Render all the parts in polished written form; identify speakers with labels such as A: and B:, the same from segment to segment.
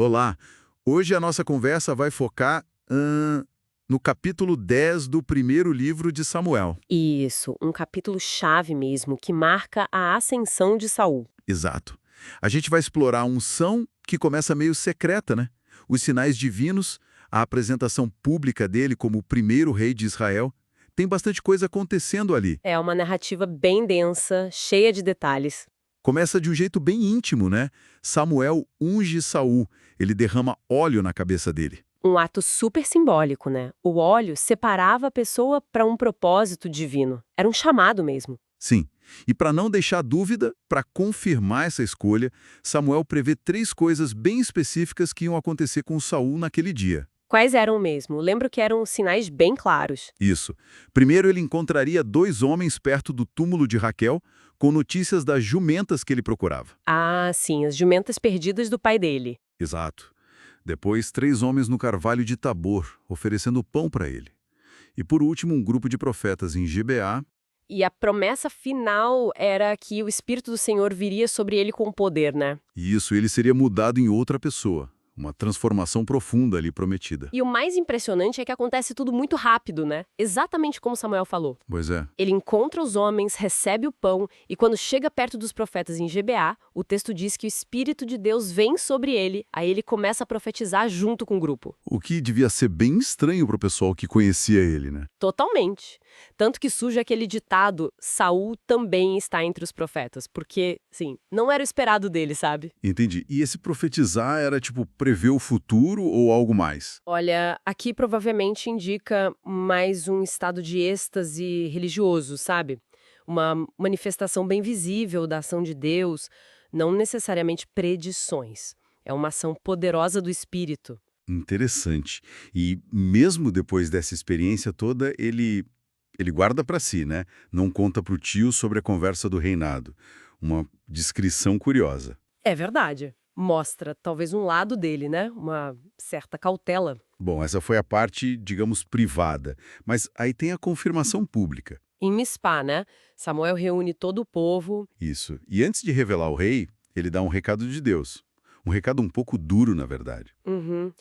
A: Olá, hoje a nossa conversa vai focar no capítulo 10 do primeiro livro de Samuel.
B: Isso, um capítulo chave mesmo, que marca a ascensão de Saul.
A: Exato. A gente vai explorar a unção que começa meio secreta, né? Os sinais divinos, a apresentação pública dele como o primeiro rei de Israel. Tem bastante coisa acontecendo ali.
B: É uma narrativa bem densa, cheia de detalhes.
A: Começa de um jeito bem íntimo, né? Samuel unge Saul, ele derrama óleo na cabeça dele.
B: Um ato super simbólico, né? O óleo separava a pessoa para um propósito divino. Era um chamado mesmo.
A: Sim, e para não deixar dúvida, para confirmar essa escolha, Samuel prevê 3 coisas bem específicas que iam acontecer com Saul naquele dia.
B: Quais eram mesmo? Lembro que eram sinais bem claros.
A: Isso. Primeiro, ele encontraria 2 homens perto do túmulo de Raquel, com notícias das jumentas que ele procurava.
B: Ah, sim, as jumentas perdidas do pai dele.
A: Exato. Depois, 3 homens no carvalho de Tabor, oferecendo pão para ele. E por último, um grupo de profetas em Gibeá.
B: E a promessa final era que o Espírito do Senhor viria sobre ele com poder, né?
A: E isso, ele seria mudado em outra pessoa. Uma transformação profunda ali prometida.
B: E o mais impressionante é que acontece tudo muito rápido, né? Exatamente como Samuel falou.
A: Pois é.
B: Ele encontra os homens, recebe o pão, e quando chega perto dos profetas em Gibeá, o texto diz que o Espírito de Deus vem sobre ele, aí ele começa a profetizar junto com o grupo.
A: O que devia ser bem estranho para o pessoal que conhecia ele, né?
B: Totalmente. Tanto que surge aquele ditado, Saul também está entre os profetas, porque, sim, não era o esperado dele, sabe?
A: Entendi. E esse profetizar era tipo prever o futuro ou algo mais?
B: Olha, aqui provavelmente indica mais um estado de êxtase religioso, sabe? Uma manifestação bem visível da ação de Deus, não necessariamente predições. É uma ação poderosa do Espírito.
A: Interessante. E mesmo depois dessa experiência toda, ele guarda para si, né? Não conta para o tio sobre a conversa do reinado. Uma descrição curiosa.
B: É verdade. Mostra talvez um lado dele, né? Uma certa cautela.
A: Bom, essa foi a parte, digamos, privada. Mas aí tem a confirmação pública.
B: Em Mispá, né? Samuel reúne todo o povo.
A: Isso. E antes de revelar o rei, ele dá um recado de Deus. Um recado um pouco duro, na verdade.
B: Uhum.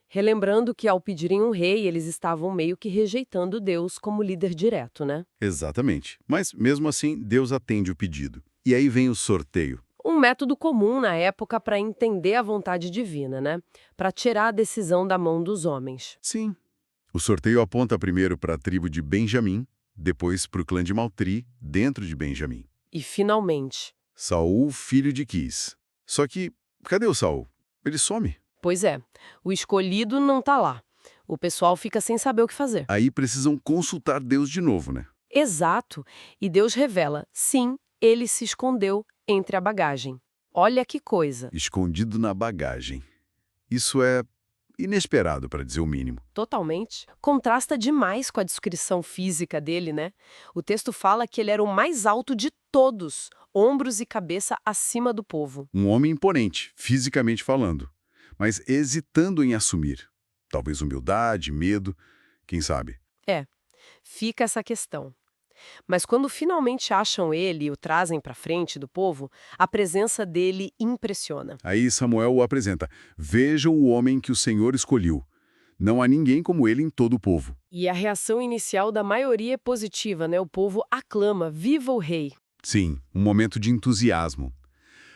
B: Relembrando que ao pedirem um rei, eles estavam meio que rejeitando Deus como líder direto, né?
A: Exatamente. Mas, mesmo assim, Deus atende o pedido. E aí vem o sorteio.
B: Um método comum na época para entender a vontade divina, né? Para tirar a decisão da mão dos homens.
A: Sim. O sorteio aponta primeiro para a tribo de Benjamim, depois para o clã de Maltri, dentro de Benjamim.
B: E finalmente.
A: Saul, filho de Quis. Só que, cadê o Saul? Ele some.
B: Pois é, o escolhido não tá lá. O pessoal fica sem saber o que fazer.
A: Aí precisam consultar Deus de novo, né?
B: Exato. E Deus revela, sim, ele se escondeu entre a bagagem. Olha que coisa.
A: Escondido na bagagem. Isso é inesperado, para dizer o mínimo.
B: Totalmente. Contrasta demais com a descrição física dele, né? O texto fala que ele era o mais alto de todos, ombros e cabeça acima do povo.
A: Um homem imponente, fisicamente falando, mas hesitando em assumir. Talvez humildade, medo, quem sabe.
B: É, fica essa questão. Mas quando finalmente acham ele e o trazem para frente do povo, a presença dele impressiona.
A: Aí Samuel o apresenta. Vejam o homem que o Senhor escolheu. Não há ninguém como ele em todo o povo.
B: E a reação inicial da maioria é positiva, né? O povo aclama, viva o rei.
A: Sim, um momento de entusiasmo.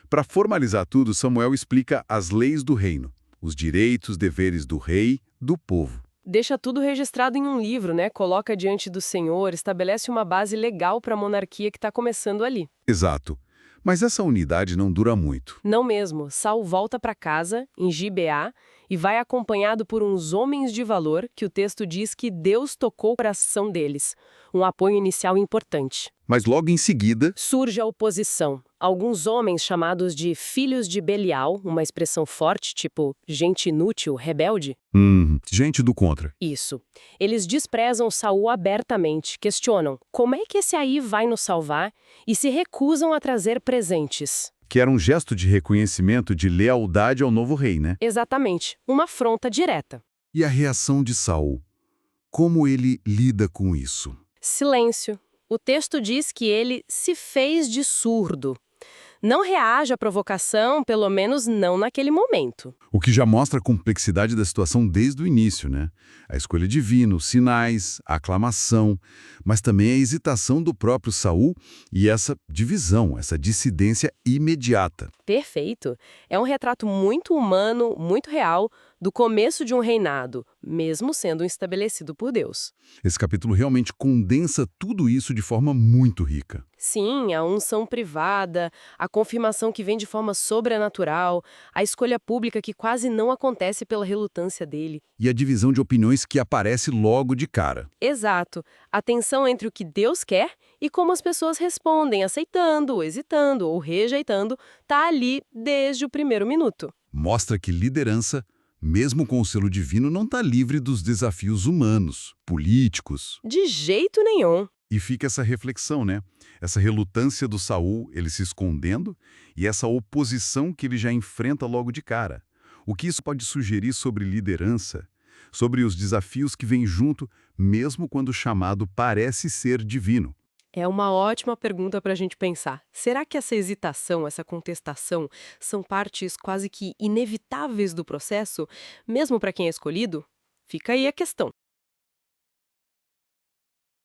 A: Para formalizar tudo, Samuel explica as leis do reino, os direitos, deveres do rei, do povo.
B: Deixa tudo registrado em um livro, né? Coloca diante do Senhor, estabelece uma base legal para a monarquia que está começando ali.
A: Exato. Mas essa unidade não dura muito.
B: Não mesmo. Saul volta para casa, em Gibeá, e vai acompanhado por uns homens de valor que o texto diz que Deus tocou o coração deles. Um apoio inicial importante.
A: Mas logo em seguida,
B: Surge a oposição. Alguns homens chamados de filhos de Belial, uma expressão forte, tipo gente inútil, rebelde.
A: gente do contra.
B: Isso. Eles desprezam Saul abertamente, questionam como é que esse aí vai nos salvar e se recusam a trazer presentes.
A: Que era um gesto de reconhecimento de lealdade ao novo rei, né?
B: Exatamente, uma afronta direta.
A: E a reação de Saul? Como ele lida com isso?
B: Silêncio. O texto diz que ele se fez de surdo. Não reage à provocação, pelo menos não naquele momento.
A: O que já mostra a complexidade da situação desde o início, né? A escolha de vino, os sinais, a aclamação, mas também a hesitação do próprio Saul e essa divisão, essa dissidência imediata.
B: Perfeito. É um retrato muito humano, muito real, do começo de um reinado, mesmo sendo estabelecido por Deus.
A: Esse capítulo realmente condensa tudo isso de forma muito rica.
B: Sim, a unção privada, a confirmação que vem de forma sobrenatural, a escolha pública que quase não acontece pela relutância dele.
A: E a divisão de opiniões que aparece logo de cara.
B: Exato. A tensão entre o que Deus quer e como as pessoas respondem, aceitando, hesitando ou rejeitando, tá ali desde o primeiro minuto.
A: Mostra que liderança, mesmo com o selo divino, não está livre dos desafios humanos, políticos.
B: De jeito nenhum.
A: E fica essa reflexão, né? Essa relutância do Saul, ele se escondendo, e essa oposição que ele já enfrenta logo de cara. O que isso pode sugerir sobre liderança, sobre os desafios que vêm junto, mesmo quando o chamado parece ser divino?
B: É uma ótima pergunta para a gente pensar. Será que essa hesitação, essa contestação, são partes quase que inevitáveis do processo, mesmo para quem é escolhido? Fica aí a questão.